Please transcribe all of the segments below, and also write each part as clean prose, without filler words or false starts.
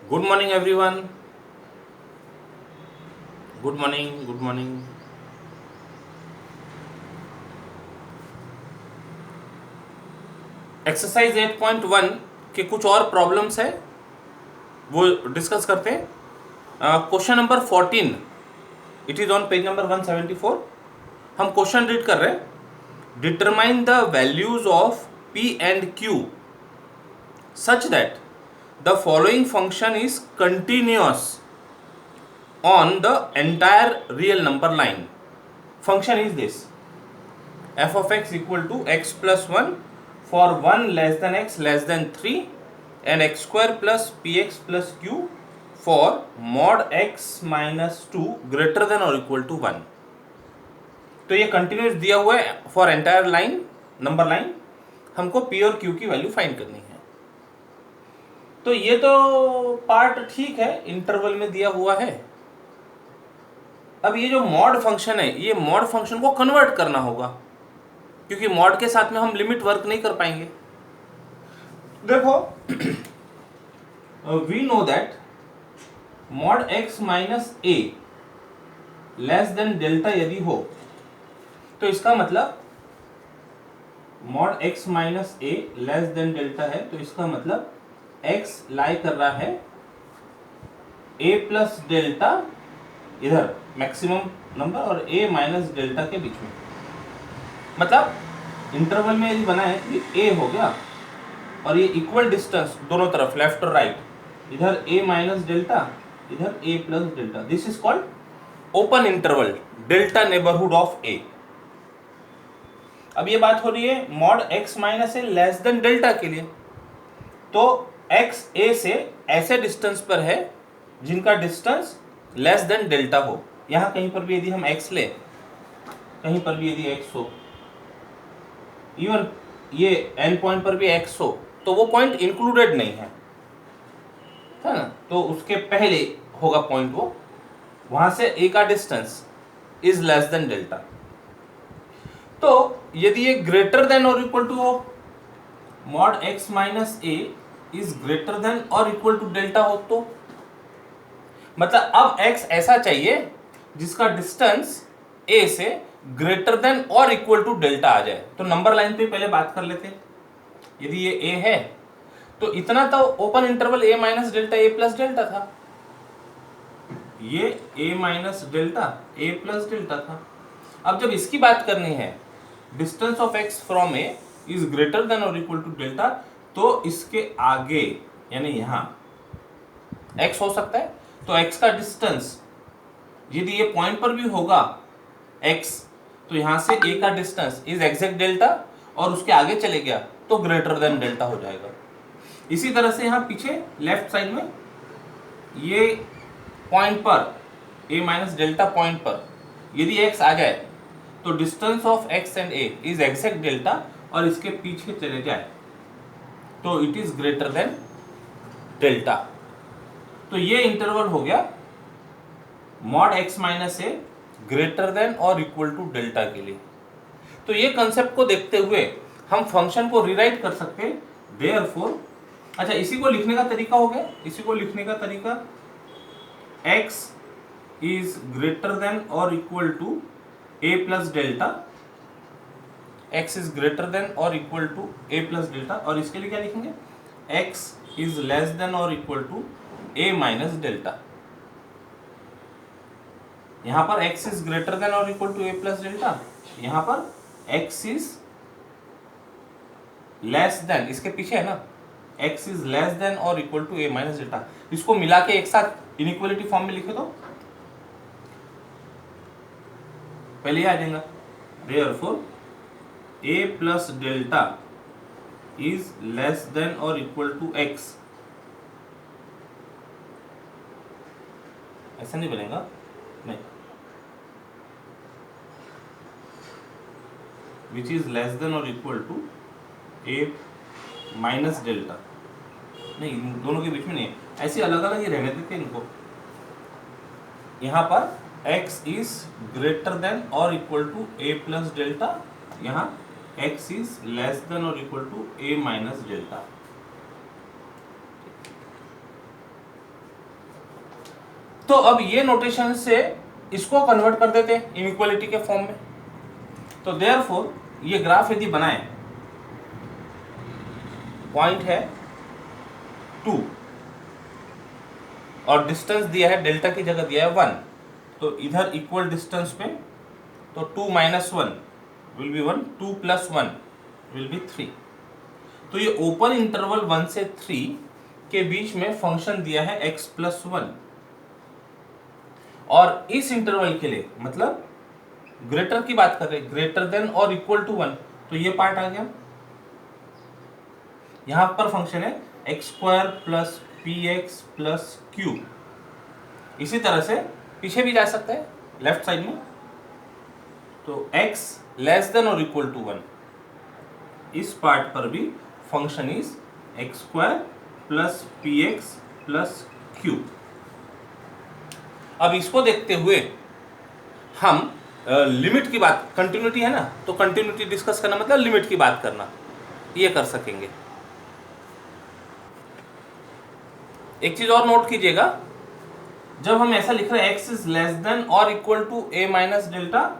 Good morning, everyone. Good morning. Good morning. Exercise 8.1 के कुछ और प्रॉब्लम्स है वो डिस्कस करते हैं. Question number 14. It is on page number 174. हम क्वेश्चन रीड कर रहे हैं. Determine the values of P and Q such that the following function is continuous on the entire real number line. Function is this: f of x equal to x plus 1 for 1 less than x less than 3 and x square plus px plus q for mod x minus 2 greater than or equal to 1. तो ये continuous दिया हुआ है for entire line number line. हमको p और q की value find करनी है. तो ये तो पार्ट ठीक है, इंटरवल में दिया हुआ है. अब ये जो मॉड फंक्शन है, ये मॉड फंक्शन को कन्वर्ट करना होगा, क्योंकि मॉड के साथ में हम लिमिट वर्क नहीं कर पाएंगे. देखो, we know that mod x minus a less than delta यदि हो, तो इसका मतलब mod x minus a less than delta है, तो इसका मतलब x लाई कर रहा है a प्लस डेल्टा इधर मैक्सिमम नंबर और a माइनस डेल्टा के बीच में. मतलब इंटरवल में यदि बना है कि a हो गया और ये इक्वल डिस्टेंस दोनों तरफ लेफ्ट और राइट, इधर a माइनस डेल्टा इधर a plus delta, this is called open interval delta neighbourhood of a. अब ये बात हो रही है mod x minus a less than delta के लिए. तो x a से ऐसे डिस्टेंस पर है जिनका डिस्टेंस लेस देन डेल्टा हो. यहां कहीं पर भी यदि हम x ले, कहीं पर भी यदि x हो, इवन ये एंड पॉइंट पर भी x हो, तो वो पॉइंट इंक्लूडेड नहीं है ना, तो उसके पहले होगा पॉइंट वो, वहां से a का distance is less than delta. तो यदि ये ग्रेटर देन और इक्वल टू हो, mod x minus A is greater than और इक्वल टू डेल्टा हो, तो मतलब अब x ऐसा चाहिए जिसका डिस्टेंस a से ग्रेटर देन और इक्वल टू डेल्टा आ जाए. तो नंबर लाइन पे पहले बात कर लेते हैं. यदि ये a है तो इतना तो open interval a minus delta a plus delta था, ये a minus delta a plus delta था. अब जब इसकी बात करनी है, distance of x from a is greater than और इक्वल टू डेल्टा, तो इसके आगे यानी यहां x हो सकता है. तो x का डिस्टेंस यदि ये पॉइंट पर भी होगा x, तो यहां से a का डिस्टेंस इज एग्जैक्ट डेल्टा और उसके आगे चले गया तो ग्रेटर देन डेल्टा हो जाएगा. इसी तरह से यहां पीछे लेफ्ट साइड में ये पॉइंट पर a माइनस डेल्टा पॉइंट पर यदि x आ जाए तो distance of x and a is exact delta और इसके पीछे चले जाए तो it is greater then delta. तो ये इंटरवल हो गया मॉड x माइनस ए ग्रेटर देन और इक्वल टू डेल्टा के लिए. तो ये कंसेप्ट को देखते हुए हम फंक्शन को रीराइट कर सकते हैं. देयरफॉर, अच्छा इसी को लिखने का तरीका हो गया, इसी को लिखने का तरीका x इज ग्रेटर देन और equal to a plus delta, x is greater than और equal to a plus delta, और इसके लिए क्या लिखेंगे, x इज लेस देन और equal to a minus delta. यहां पर x इज ग्रेटर देन और equal to a plus delta, यहां पर x इज लेस देन, इसके पीछे है ना, x इज लेस देन और equal to a minus delta. इसको मिला के एक साथ इनइक्वालिटी फॉर्म में लिखे तो पहले ही आ जाएगा. Therefore a plus delta is less than और इक्वल टू x. ऐसा नहीं बनेगा, नहीं, विच इज लेस देन और equal to a minus delta. नहीं, इन दोनों के बीच में नहीं है, ऐसे अलग अलग ही रहने देते इनको. यहाँ पर x इज ग्रेटर देन और equal to a plus delta, यहाँ x इज लेस देन और equal to a minus delta. तो अब ये नोटेशन से इसको कन्वर्ट कर देते हैं इनइक्वालिटी के फॉर्म में। तो देयरफॉर ये ग्राफ यदि बनाए, पॉइंट है 2 और डिस्टेंस दिया है डेल्टा की जगह दिया है 1, तो इधर इक्वल डिस्टेंस में तो 2 minus 1 will be 1, 2 plus 1 will be 3। तो ये ओपन इंटरवल 1 से 3 के बीच में फंक्शन दिया है x प्लस 1, और इस इंटरवल के लिए मतलब ग्रेटर की बात कर रहे हैं, ग्रेटर देन और इक्वल टू 1, तो ये पार्ट आ गया। यहां पर फंक्शन है x square plus p x plus Q. इसी तरह से पीछे भी जा सकते हैं लेफ्ट साइड में, तो x लेस देन और इक्वल टू 1, इस पार्ट पर भी function is x square plus p x plus Q. अब इसको देखते हुए हम लिमिट की बात, कंटिन्यूटी है ना, तो कंटिन्यूटी डिस्कस करना मतलब लिमिट की बात करना, ये कर सकेंगे। एक चीज और नोट कीजिएगा, जब हम ऐसा लिख रहे हैं x इज लेस देन और equal to a minus delta,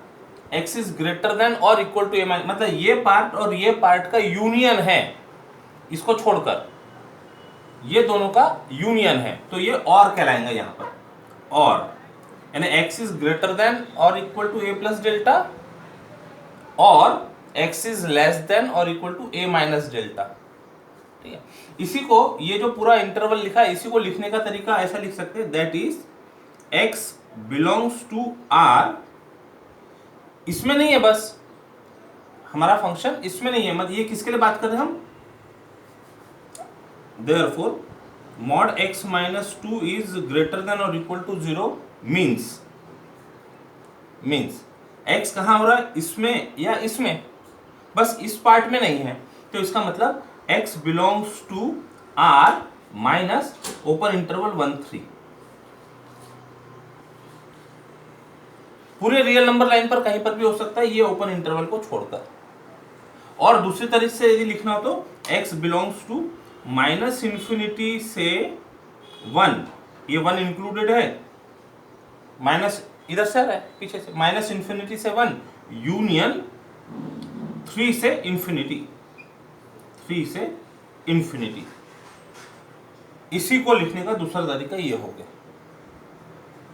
x is greater than और इक्वल टू a माइनस, मतलब ये पार्ट और ये पार्ट का यूनियन है, इसको छोड़कर ये दोनों का यूनियन है, तो ये और कहलाएंगे यहां पर। और यानी x इज ग्रेटर देन और equal to a plus delta, और x इज लेस देन और equal to a minus delta. ठीक है, इसी को, ये जो पूरा इंटरवल लिखा है, इसी को लिखने का तरीका ऐसा लिख सकते हैं, that is x belongs to r, इसमें नहीं है बस हमारा फंक्शन, इसमें नहीं है, मतलब ये किसके लिए बात कर रहे हैं हम, therefore mod x minus 2 is greater than और इक्वल टू 0 मीन्स x कहाँ हो रहा है, इसमें या इसमें, बस इस पार्ट में नहीं है, तो इसका मतलब x belongs to r minus open interval 1 3। पूरे रियल नंबर लाइन पर कहीं पर भी हो सकता है, ये ओपन इंटरवल को छोड़कर। और दूसरी तरीके से यदि लिखना हो तो x belongs to minus infinity से 1, ये 1 इंक्लूडेड है, माइनस इधर से आ रहा है पीछे से, माइनस इंफिनिटी से 1 यूनियन 3 से इंफिनिटी, 3 से इंफिनिटी। इसी को लिखने का दूसरा तरीका ये हो गया,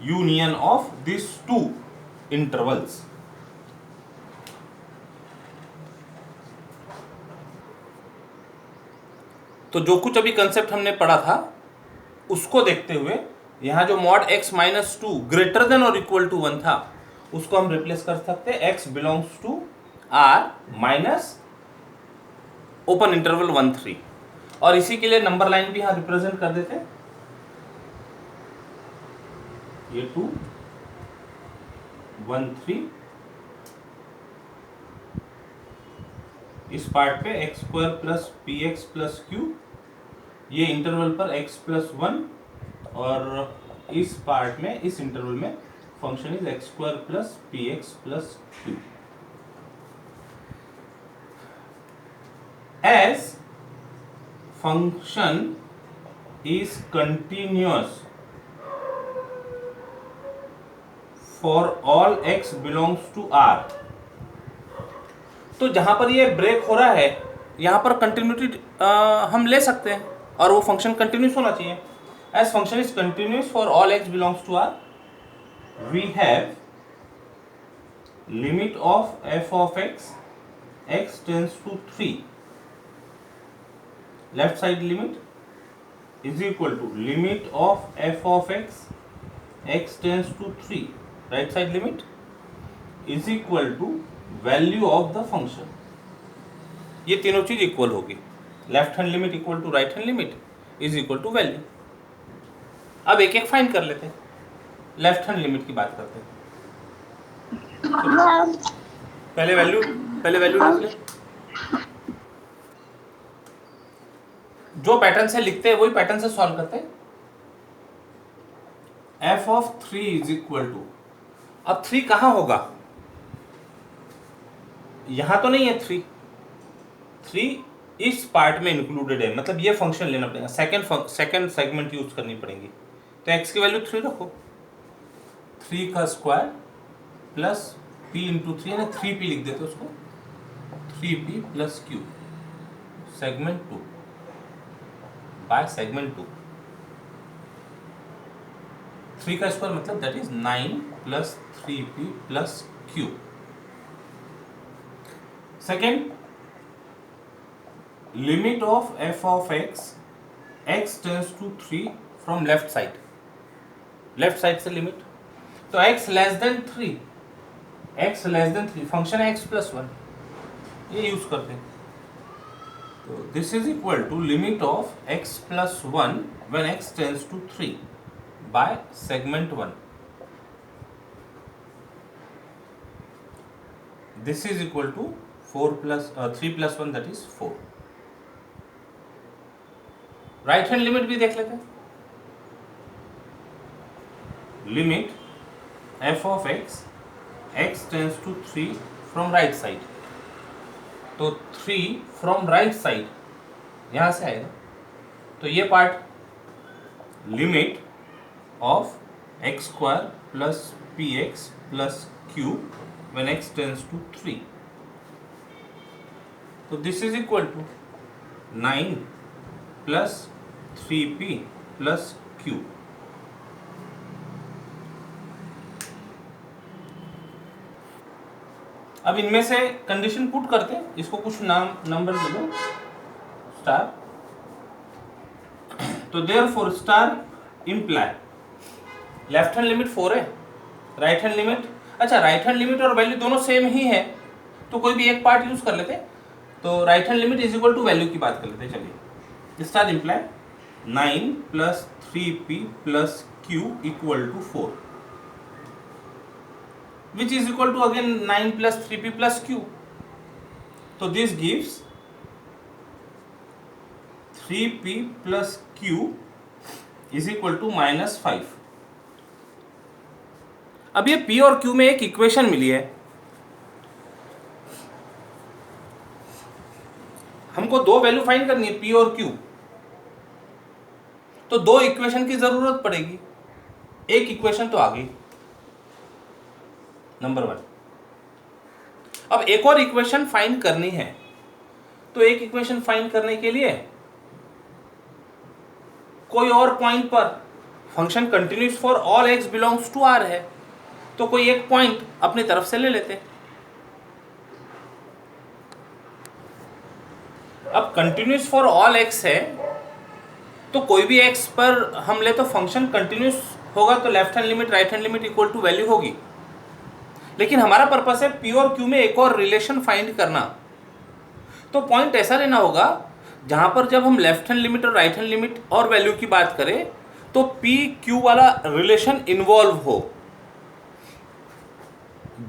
union of this two intervals. तो जो कुछ अभी कंसेप्ट हमने पढ़ा था उसको देखते हुए यहां जो mod x minus 2 greater than और इक्वल टू 1 था, उसको हम रिप्लेस कर सकते हैं x belongs to r minus open interval 1 3, और इसी के लिए नंबर लाइन भी यहां रिप्रेजेंट कर देते हैं, ये 2 1 3, इस पार्ट पे x square plus p x plus q, ये इंटरवल पर x प्लस 1, और इस पार्ट में, इस इंटरवल में function is x square plus p x plus q. As function is continuous for all x belongs to r, तो जहां पर ये ब्रेक हो रहा है यहां पर कंटिन्यूटी हम ले सकते हैं, और वो फंक्शन कंटिन्यूस होना चाहिए। As function is continuous for all x belongs to r, we have limit of f of x tends to 3, left side limit is equal to limit of f of x tends to 3, right side limit is equal to value of the function. ये तीनों चीज equal होगी, left hand limit equal to right hand limit is equal to value. अब एक एक find कर लेते हैं, लेफ्ट हैंड लिमिट की बात करते हैं। पहले वैल्यू लिख ले, जो पैटर्न से लिखते हैं वही पैटर्न से सॉल्व करते हैं। f of 3 is equal to, अब 3 कहां होगा, यहां तो नहीं है 3 इस पार्ट में इंक्लूडेड है, मतलब ये फंक्शन लेना पड़ेगा, सेकंड सेगमेंट यूज करनी पड़ेगी, तो x की वैल्यू 3 रखो, 3 का स्क्वायर प्लस p इंटू 3 यानी 3p लिख देते उसको, 3p plus q segment 2 by segment 2। 3 का स्क्वायर मतलब that is 9 plus 3p plus q। Second, limit of f of x tends to 3 from left side, left side से limit, तो x less than 3, x less than 3 function है x plus 1, ये use करते हैं। तो this is equal to limit of x plus 1 when x tends to 3 by segment 1, this is equal to 3 plus 1 that is 4। Right hand limit भी देख लेते हैं। Limit f of x tends to 3 from right side, तो 3 from right side यहां से आएगा, तो ये part limit of x square plus px plus q when x tends to 3, तो this is equal to 9 plus 3p plus q। अब इनमें से कंडीशन पुट करते हैं, इसको कुछ नंबर दे दो स्टार, तो therefore star imply left hand limit 4 है, राइट हैंड लिमिट, अच्छा राइट हैंड लिमिट और वैल्यू दोनों सेम ही है, तो कोई भी एक पार्ट यूज कर लेते, तो right hand limit is equal to value की बात कर लेते हैं। चलिए, star imply 9 plus 3p plus q equal to 4, which is equal to again 9 plus 3p plus q. So this gives 3p plus q is equal to -5। अब ये p और q में एक इक्वेशन मिली है, हमको दो वैल्यू फाइंड करनी है p और q, तो दो इक्वेशन की जरूरत पड़ेगी, एक इक्वेशन तो आ गई नंबर 1। अब एक और इक्वेशन फाइंड करनी है, तो एक इक्वेशन फाइंड करने के लिए कोई और पॉइंट पर function continuous for all x belongs to r है, तो कोई एक पॉइंट अपनी तरफ से ले लेते हैं। अब कंटिन्यूस फॉर ऑल x है, तो कोई भी x पर हम ले तो फंक्शन कंटिन्यूस होगा, तो left hand limit right hand limit equal to value होगी, लेकिन हमारा पर्पस है p और q में एक और रिलेशन फाइंड करना, तो पॉइंट ऐसा लेना होगा जहां पर जब हम लेफ्ट हैंड लिमिट और राइट हैंड लिमिट और वैल्यू की बात करें तो p q वाला रिलेशन इन्वॉल्व हो।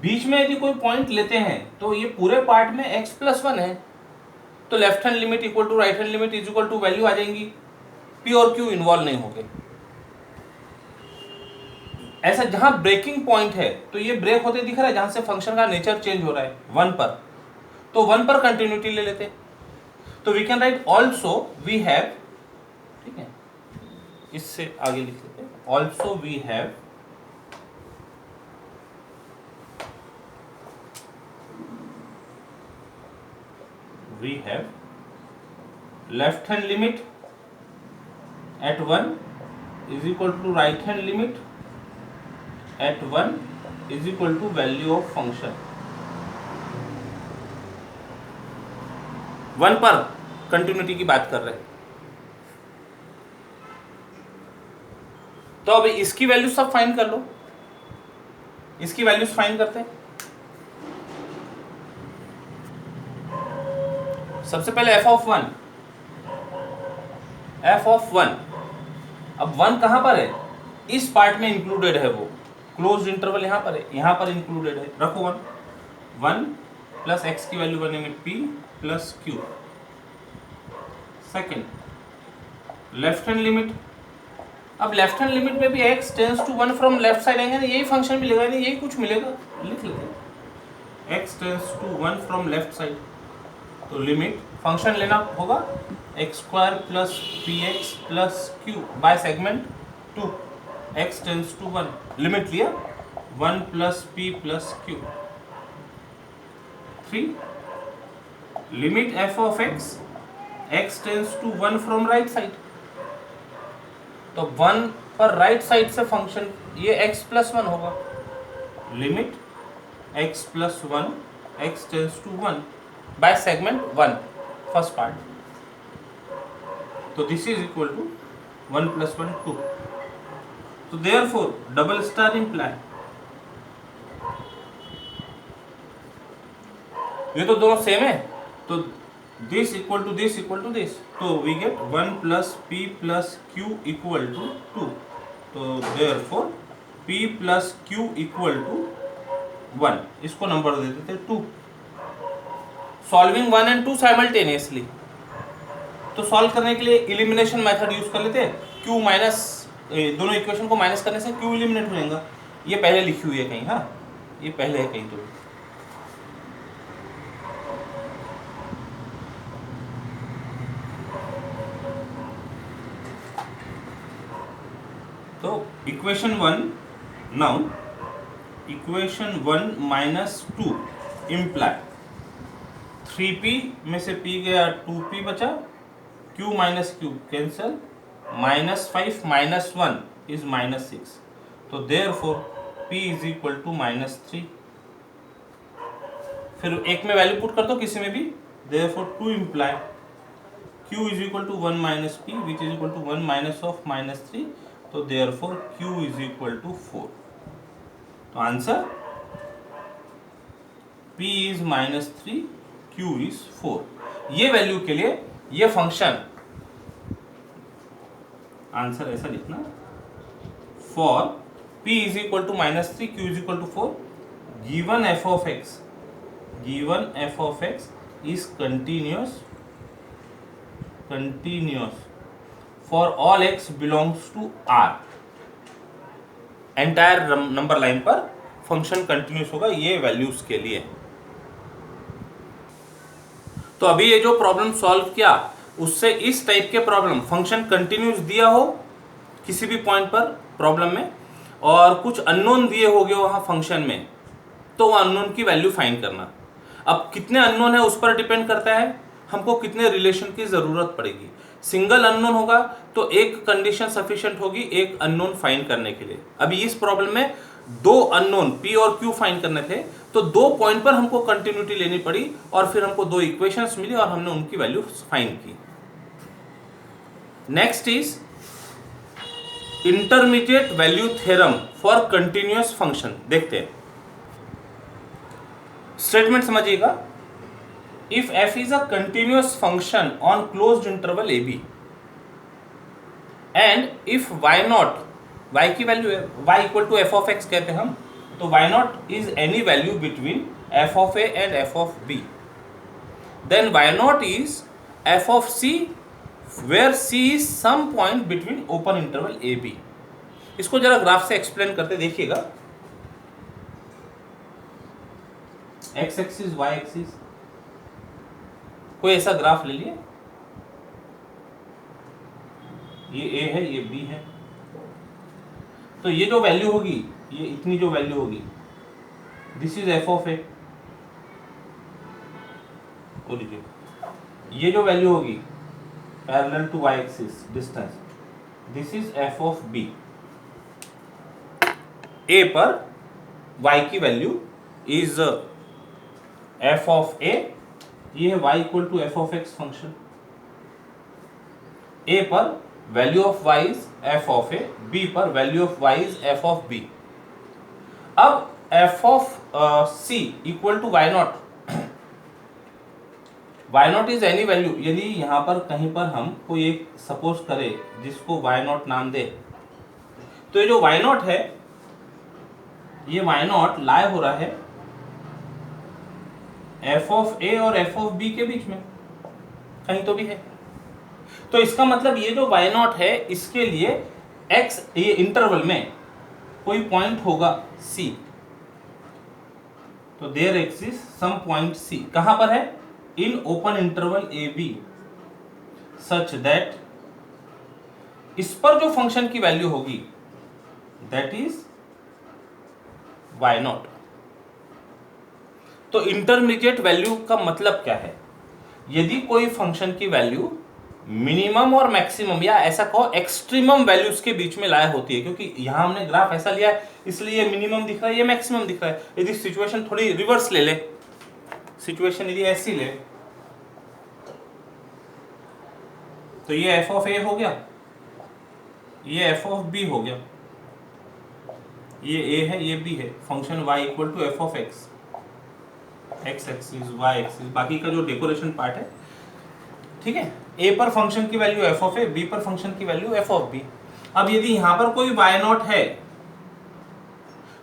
बीच में यदि कोई पॉइंट लेते हैं तो ये पूरे पार्ट में x प्लस 1 है, तो left hand limit equal to right hand limit is equal to value आ जाएंगी, p और q इन्वॉल्व नहीं होंगे। ऐसा जहां ब्रेकिंग पॉइंट है, तो ये ब्रेक होते दिख रहा है जहां से फंक्शन का नेचर चेंज हो रहा है 1 पर, तो 1 पर कंटिन्यूटी ले लेते हैं, तो we can write also we have, ठीक है, इससे आगे लिख लेते हैं, also we have left hand limit at 1 is equal to right hand limit at 1 is equal to value of function। 1 पर कंटिन्यूटी की बात कर रहे हैं, तो अब इसकी वैल्यू सब फाइंड कर लो, इसकी वैल्यूज फाइंड करते हैं। सबसे पहले f of 1, अब 1 कहां पर है, इस पार्ट में इंक्लूडेड है, वो क्लोज्ड इंटरवल यहां पर है, यहां पर इंक्लूडेड है, रखो 1 प्लस x की वैल्यू बनेगी p plus q। Second left hand limit, अब लेफ्ट हैंड लिमिट में भी x tends to 1 from left side आएंगे ना, यही फंक्शन मिलेगा, नहीं यही कुछ मिलेगा, लिख लेते हैं x tends to 1 from left side, तो लिमिट फंक्शन लेना होगा x square plus px plus q by segment 2, x tends to 1, limit लिया 1 plus P plus q. 3 limit f of x tends to 1 from right side. तो 1 पर right side से function ये x plus 1 होगा। Limit x plus 1 x tends to 1 by segment 1 first part. तो this is equal to 1 plus 1 2। तो therefore double star imply, ये तो दोनों सेम है, तो this equal to this equal to this, तो we get 1 plus P plus Q equal to 2। तो therefore p plus Q equal to 1, इसको number दे देते 2। सॉल्विंग 1 एंड 2 साइमल्टेनियसली, तो सॉल्व करने के लिए इलिमिनेशन मेथड यूज कर लेते हैं। q माइनस, दोनों इक्वेशन को माइनस करने से q इलिमिनेट हो जाएगा। ये पहले लिखी हुई है कहीं, हाँ ये पहले है कहीं। तो equation 1, now equation 1 minus 2 imply 3p में से p गया 2p बचा, q minus q cancel, -5 minus 1 is -6। तो therefore p is equal to -3। फिर एक में वैल्यू पुट कर दो किसी में भी, therefore 2 imply q is equal to 1 minus p which is equal to 1 minus of -3। तो therefore q is equal to 4। तो answer p is -3, q is 4। ये वैल्यू के लिए ये फंक्शन, आंसर ऐसा लिखना, for p is equal to -3, q is equal to 4, given f of x is continuous for all x belongs to R। Entire number line पर function continuous होगा ये values के लिए। तो अभी ये जो प्रॉब्लम सॉल्व किया उससे इस टाइप के प्रॉब्लम, फंक्शन कंटिन्यूअस दिया हो किसी भी पॉइंट पर प्रॉब्लम में और कुछ अननोन दिए होंगे वहां फंक्शन में, तो वो अननोन की वैल्यू फाइंड करना। अब कितने अननोन है उस पर डिपेंड करता है हमको कितने रिलेशन की जरूरत पड़ेगी। सिंगल अननोन होगा तो एक कंडीशन सफिशिएंट होगी एक अननोन फाइंड करने के लिए। अभी इस प्रॉब्लम में दो अननोन p और q फाइंड करने थे, तो दो पॉइंट पर हमको कंटिन्यूटी लेनी पड़ी और फिर हमको दो इक्वेशंस मिली और हमने उनकी वैल्यू फाइंड की। Next is intermediate value theorem for continuous function. देखते हैं, स्टेटमेंट समझिएगा। If f is a continuous function on closed interval ab and if y naught, y की वैल्यू है, y equal to f of x कहते हैं हम, तो y naught is any value between f of a and f of b, then y naught is f of c where c is some point between open interval ab। इसको जरा graph से explain करते देखिएगा। x axis y axis, कोई ऐसा graph ले लिए, ये a है ये b है, तो ये जो वैल्यू होगी, ये इतनी जो वैल्यू होगी, this is f of a, ये जो वैल्यू होगी parallel to y axis distance, this is f of b। a पर y की value is f of a, ये है y equal to f of x function. a पर value of y is f of a, b पर value of y is f of b। अब f of c equal to y naught, y naught is any value, यदि यहां पर कहीं पर हम कोई एक सपोज करें जिसको y नॉट नाम दे, तो ये जो y नॉट है, ये y नॉट लाई हो रहा है f ऑफ a और f ऑफ b के बीच में, कहीं तो भी है। तो इसका मतलब ये जो y नॉट है इसके लिए x, ये इंटरवल में कोई पॉइंट होगा c, तो there exist some point c, कहां पर है, in open interval A b, such that इस पर जो फंक्शन की वैल्यू होगी दैट इज वाई नॉट। तो इंटरमीडिएट वैल्यू का मतलब क्या है? यदि कोई फंक्शन की वैल्यू मिनिमम और मैक्सिमम या ऐसा कहो एक्सट्रीमम वैल्यूज के बीच में लाया होती है, क्योंकि यहां हमने ग्राफ ऐसा लिया है इसलिए ये मिनिमम दिख रहा है, ये मैक्सिमम दिख रहा है। यदि सिचुएशन थोड़ी रिवर्स ले ले, सिचुएशन यदि ऐसी ले, तो ये एफ ऑफ ए हो गया, ये एफ ऑफ बी हो गया, ये ए है ये बी है, function y equal to f of x, x axis y axis, बाकी का जो डेकोरेशन पार्ट है, ठीक है। ए पर फंक्शन की value f of a, b पर फंक्शन की वैल्यू एफ ऑफ बी। अब यदि यहां पर कोई वाई नॉट है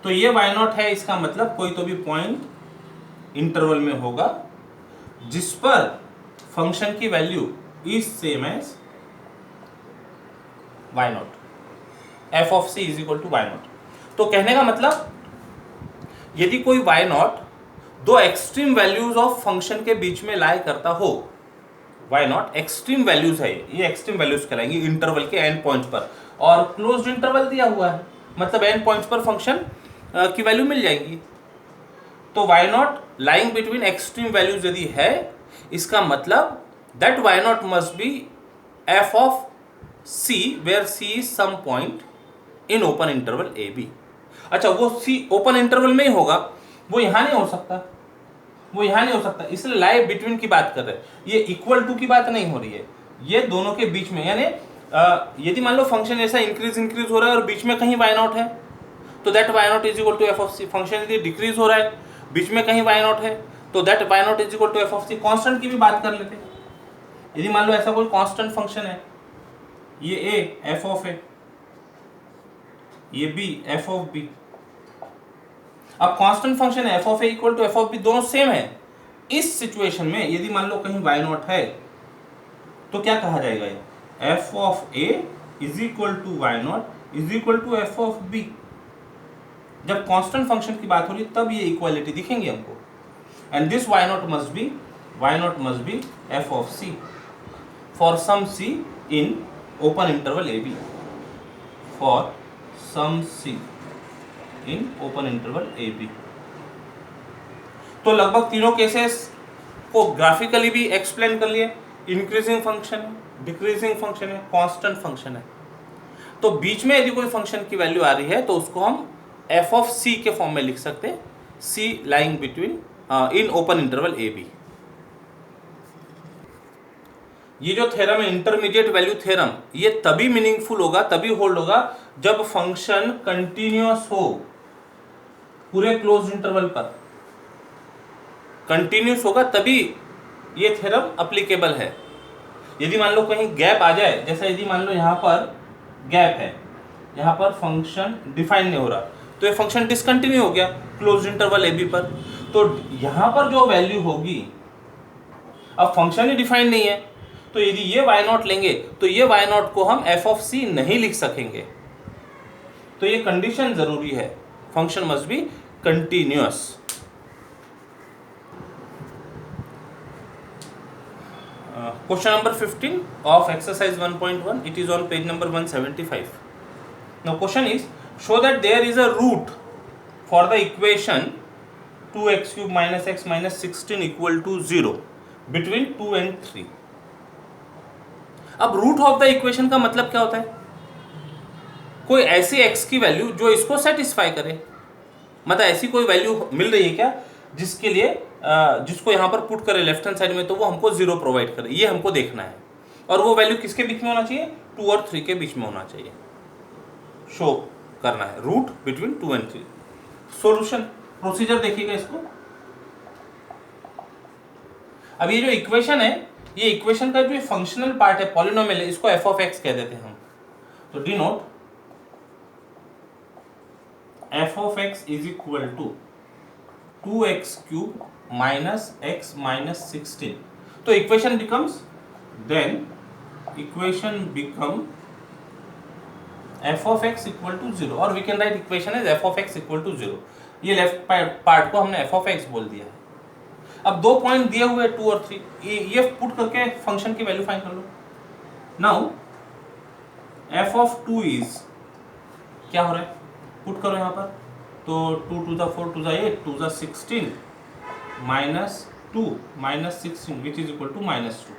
तो ये वाई नॉट है, इसका मतलब कोई तो भी पॉइंट इंटरवल में होगा जिस पर फंक्शन की value is same as y naught, f of c is equal to y naught. तो कहने का मतलब यदि कोई वाई नॉट दो एक्सट्रीम वैल्यूज ऑफ फंक्शन के बीच में लाई करता हो, वाई नॉट एक्सट्रीम वैल्यूज है, ये एक्सट्रीम वैल्यूज कहलाएंगी इंटरवल के एंड पॉइंट पर, और क्लोज्ड इंटरवल दिया हुआ है, मतलब एंड पॉइंट्स पर फंक्शन की वैल्यू मिल जाएगी। तो y nought lying between extreme values यदि है, इसका मतलब that y nought must be f of c where c is some point in open interval A b. अच्छा, वो सी ओपन इंटरवल में ही होगा, वो यहां नहीं हो सकता, वो यहां नहीं हो सकता, इसलिए लाई बिटवीन की बात कर रहे हैं, ये इक्वल टू की बात नहीं हो रही है, ये दोनों के बीच में। यानी यदि मान लो फंक्शन ऐसा इंक्रीज हो रहा है और बीच में कहीं वाई नॉट है, तो that y nought is equal to f of c. Function यदि डिक्रीज हो रहा है, बीच में कहीं वाई नॉट है, तो that y nought is equal to f of c. Constant की भी बात कर लेते हैं, यदि मान लो ऐसा कोई कांस्टेंट फंक्शन है, ये ए एफ ऑफ ए, ये बी एफ ऑफ बी। अब कांस्टेंट फंक्शन है f of a equal to f of b, दोनों सेम है। इस सिचुएशन में यदि मान लो कहीं वाई नॉट है तो क्या कहा जाएगा, f of a is equal to y nought is equal to f of b. जब कांस्टेंट फंक्शन की बात हो रही तब ये इक्वालिटी दिखेंगे हमको। And this y nought must be f of c for some c in open interval A b, for some c in open interval A b. तो लगभग तीनों केसेस को ग्राफिकली भी एक्सप्लेन कर लिए। इंक्रीजिंग फंक्शन है, डिक्रीजिंग फंक्शन है, constant function है। तो बीच में यदि कोई फंक्शन की वैल्यू आ रही है तो उसको हम एफ ऑफ सी के फॉर्म में लिख सकते हैं, C lying between in open interval A B. ये जो थ्योरम है इंटरमीडिएट वैल्यू थ्योरम, ये तभी मीनिंगफुल होगा, तभी होल्ड होगा जब फंक्शन कंटिन्यूअस हो, पूरे क्लोज इंटरवल पर कंटिन्यूअस होगा तभी ये थ्योरम अप्लीकेबल है। यदि मान लो कहीं गैप आ जाए, जैसे यदि मान लो यहाँ पर गैप है, यहाँ पर फंक्शन डिफाइन नहीं हो रहा, तो ये फंक्शन डिसकंटिन्यू हो गया क्लोज इंटरवल ए बी पर, तो यहाँ पर जो वैल्यू होगी, अब फंक्शन ही डिफाइन नहीं है, तो यदि ये वाई नॉट लेंगे तो ये वाई नॉट को हम एफ ऑफ सी नहीं लिख सकेंगे। तो ये कंडीशन जरूरी है, function must be continuous. Question number 15 of exercise 1.1, it is on page number 175. Now question is, show that there is a root for the equation 2x cube minus x minus 16 equal to 0 between 2 and 3. अब root of the equation का मतलब क्या होता है, कोई ऐसी x की value जो इसको सेटिस्फाई करे, मतलब ऐसी कोई वैल्यू मिल रही है क्या जिसके लिए जिसको यहाँ पर पुट करे लेफ्ट हैंड साइड में, तो वो हमको 0 प्रोवाइड करे, ये हमको देखना है। और वो वैल्यू किसके बीच में होना चाहिए, 2 और 3 के बीच में होना चाहिए, शो करना है root between 2 and 3। Solution procedure देखिएगा इसको। अब ये जो इक्वेशन है, ये इक्वेशन का जो फंक्शनल पार्ट है, पॉलिनोमियल है, इसको एफ ऑफ एक्स कह देते हैं हम। तो denote f of x is equal to 2x cube minus x minus 16. तो equation becomes, then equation become f of x equal to 0, और we can write equation as f of x equal to 0। ये left part को हमने f of x बोल दिया है। अब दो पॉइंट दिए हुए 2 और 3, ये पुट करके फंक्शन की वैल्यू फाइंड कर लो। नाउ f of 2 इज क्या हो रहा है, पुट करो यहाँ पर तो 2 to the 4 to the 8 to the 16 minus 2 minus 16 which is equal to minus 2।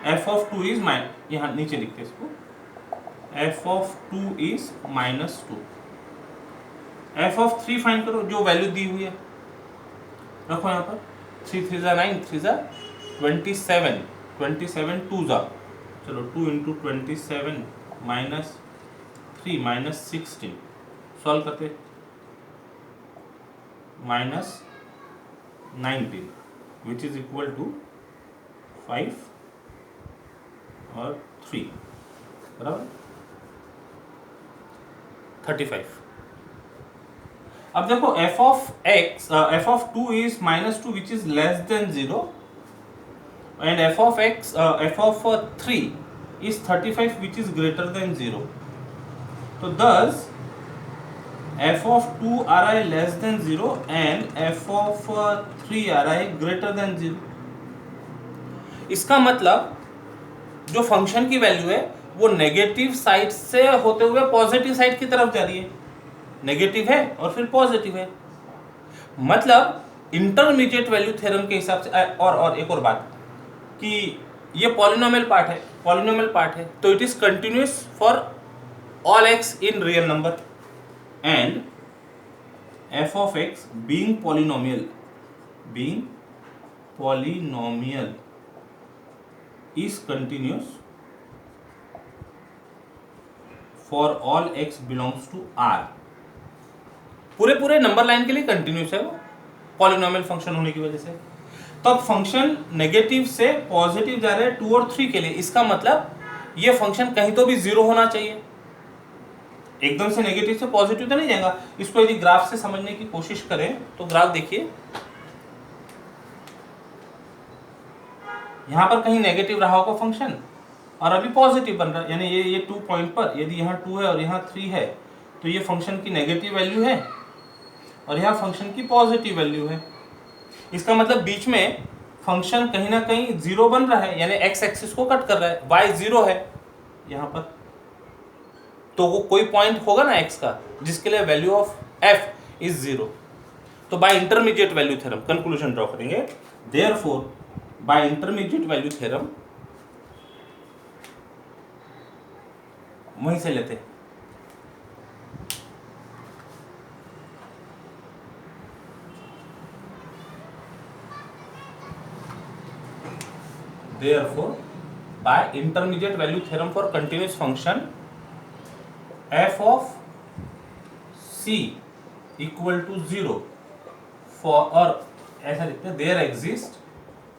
F of 2 is यहाँ नीचे लिखते हैं इसको, f of 2 is minus 2। F of 3 find करो, जो वैल्यू दी हुई है रखो यहाँ पर, 3 3 जा 9, 3 जा 27, 27 2 जा, चलो 2 इंटू 27 माइनस 3 माइनस 16 सॉल्व करते, minus 19 which is equal to 5 और 3 बराबर 35। अब देखो f of 2 is minus 2 which is less than 0 and f of 3 is 35 which is greater than 0. So thus f of 2 ri less than 0 and f of 3 ri greater than 0. इसका मतलब जो फंक्शन की value है वो नेगेटिव साइड से होते हुए पॉजिटिव साइड की तरफ जा रही है, नेगेटिव है और फिर पॉजिटिव है, मतलब इंटरमीडिएट वैल्यू थ्योरम के हिसाब से। और एक और बात कि ये पॉलिनोमियल पार्ट है तो it is continuous for all x in real number and F of x being polynomial is continuous for all x belongs to R। पूरे नंबर लाइन के लिए कंटिन्यूस है वो पॉलिनोमियल फंक्शन होने की वजह से। तो अब फंक्शन नेगेटिव से पॉजिटिव जा रहे हैं 2 और 3 के लिए, इसका मतलब ये फंक्शन कहीं तो भी 0 होना चाहिए, एकदम से नेगेटिव से पॉजिटिव तो नहीं जाएगा। इसको यदि ग्राफ से समझने की कोशिश करें तो ग्राफ देखिए, यहां पर कहीं नेगेटिव रहा होगा फंक्शन और अभी पॉजिटिव बन रहा है, यानी ये 2 पॉइंट पर यदि यहाँ 2 है और यहाँ 3 है तो ये फंक्शन की नेगेटिव वैल्यू है और यहाँ फंक्शन की पॉजिटिव वैल्यू है। इसका मतलब बीच में फंक्शन कहीं ना कहीं 0 बन रहा है, यानी एक्स एक्सिस को कट कर रहा है, y 0 है यहाँ पर, तो वो कोई पॉइंट होगा ना x का जिसके लिए वैल्यू ऑफ f इज 0। तो by intermediate value theorem conclusion draw करेंगे, therefore by intermediate value theorem वहीं से लेते therefore by intermediate value theorem for continuous function f of c equal to 0 for, और ऐसा लिखते हैं, there exists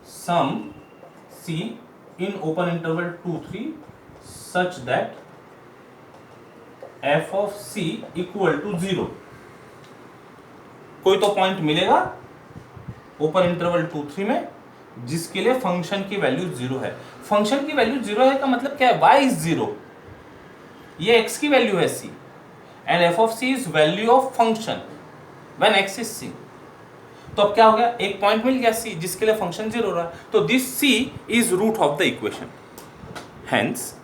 sum c in open interval 2 3 such that f of c equal to 0। कोई तो point मिलेगा ओपन इंटरवल 2 3 में जिसके लिए फंक्शन की वैल्यू 0 है। फंक्शन की वैल्यू 0 है का मतलब क्या है, y इज 0, ये x की वैल्यू है c and f of c is value of function when x is c। तो अब क्या हो गया, एक पॉइंट मिल गया c जिसके लिए फंक्शन 0 हो रहा है, तो this c is root of the equation, hence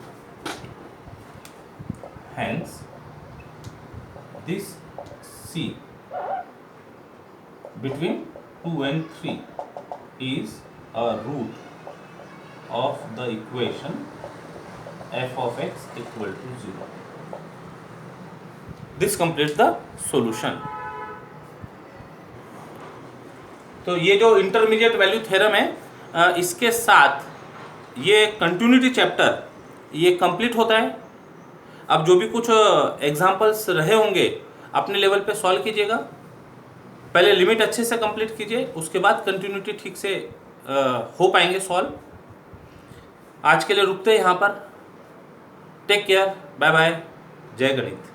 this c between 2 and 3 is a root of the equation f of x equal to 0। This completes the solution। तो ये जो इंटरमीडिएट वैल्यू थ्योरम है इसके साथ ये कंटिन्यूटी चैप्टर ये complete होता है। अब जो भी कुछ एग्जांपल्स रहे होंगे अपने लेवल पे सॉल्व कीजिएगा, पहले लिमिट अच्छे से कंप्लीट कीजिए, उसके बाद कंटिन्यूटी ठीक से हो पाएंगे सॉल्व। आज के लिए रुकते हैं यहाँ पर, टेक केयर, बाय बाय, जय गणित।